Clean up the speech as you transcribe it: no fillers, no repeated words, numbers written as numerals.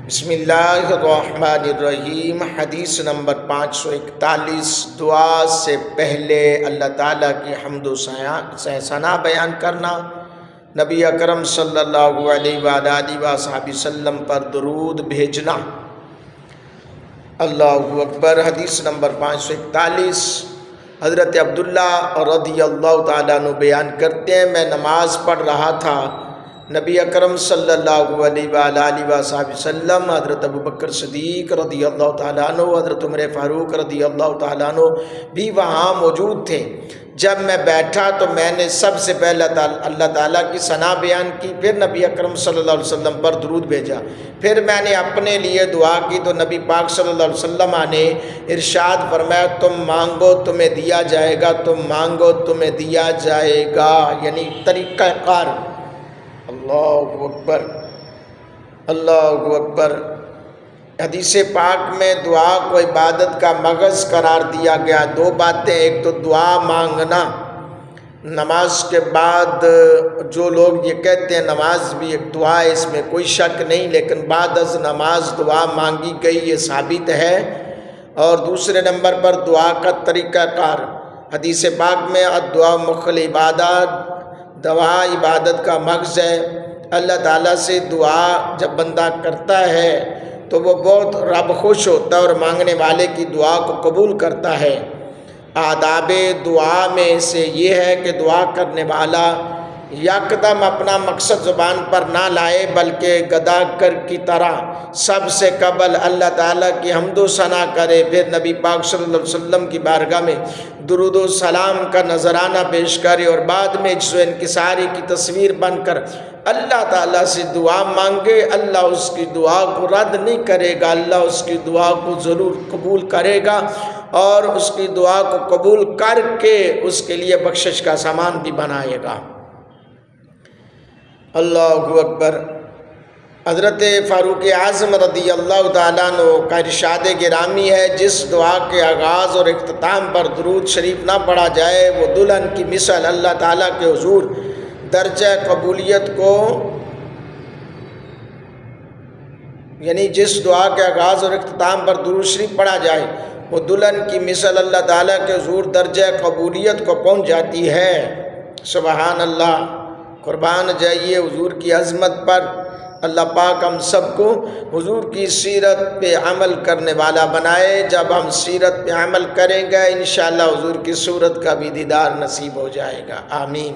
بسم اللہ الرحمن الرحیم۔ حدیث نمبر 541۔ دعا سے پہلے اللہ تعالیٰ کی حمد و ثنا بیان کرنا، نبی اکرم صلی اللہ علیہ وآلہ وسلم پر درود بھیجنا۔ اللہ اکبر۔ حدیث نمبر 541۔ حضرت عبداللہ رضی اللہ تعالیٰ عنہ بیان کرتے ہیں، میں نماز پڑھ رہا تھا، نبی اکرم صلی اللہ علیہ وآلہ وسلم، حضرت ابوبکر صدیق رضی اللہ تعالیٰ عنہ، حضرت عمر فاروق رضی اللہ تعالیٰ عنہ بھی وہاں موجود تھے۔ جب میں بیٹھا تو میں نے سب سے پہلے اللہ تعالیٰ کی ثنا بیان کی، پھر نبی اکرم صلی اللہ علیہ وسلم پر درود بھیجا، پھر میں نے اپنے لیے دعا کی تو نبی پاک صلی اللہ علیہ وسلم نے ارشاد فرمایا، تم مانگو تمہیں دیا جائے گا، تم مانگو تمہیں دیا جائے گا، یعنی طریقہ کار۔ اللہ اکبر، اللہ اکبر۔ حدیث پاک میں دعا کو عبادت کا مغز قرار دیا گیا۔ دو باتیں، ایک تو دعا مانگنا، نماز کے بعد جو لوگ یہ کہتے ہیں نماز بھی ایک دعا ہے، اس میں کوئی شک نہیں، لیکن بعد از نماز دعا مانگی گئی، یہ ثابت ہے۔ اور دوسرے نمبر پر دعا کا طریقہ کار، حدیث پاک میں الدعاء مخ العبادات، دعا عبادت کا مغز ہے۔ اللہ تعالیٰ سے دعا جب بندہ کرتا ہے تو وہ بہت رب خوش ہوتا ہے اور مانگنے والے کی دعا کو قبول کرتا ہے۔ آداب دعا میں سے یہ ہے کہ دعا کرنے والا یکدم اپنا مقصد زبان پر نہ لائے، بلکہ گداگر کی طرح سب سے قبل اللہ تعالیٰ کی حمد و ثنا کرے، پھر نبی پاک صلی اللہ علیہ وسلم کی بارگاہ میں درود و سلام کا نذرانہ پیش کرے، اور بعد میں عجز و انکساری کی تصویر بن کر اللہ تعالیٰ سے دعا مانگے۔ اللہ اس کی دعا کو رد نہیں کرے گا، اللہ اس کی دعا کو ضرور قبول کرے گا، اور اس کی دعا کو قبول کر کے اس کے لیے بخشش کا سامان بھی بنائے گا۔ اللہ اکبر۔ حضرت فاروق اعظم رضی اللہ تعالیٰ عنہ کا ارشاد گرامی ہے، جس دعا کے آغاز اور اختتام پر درود شریف نہ پڑھا جائے وہ دلہن کی مثل اللہ تعالیٰ کے حضور درجہ قبولیت کو، یعنی جس دعا کے آغاز اور اختتام پر درود شریف پڑھا جائے وہ دلہن کی مثل اللہ تعالیٰ کے حضور درجہ قبولیت کو پہنچ جاتی ہے۔ سبحان اللہ۔ قربان جائیے حضور کی عظمت پر۔ اللہ پاک ہم سب کو حضور کی سیرت پہ عمل کرنے والا بنائے۔ جب ہم سیرت پہ عمل کریں گے انشاءاللہ حضور کی صورت کا بھی دیدار نصیب ہو جائے گا۔ آمین۔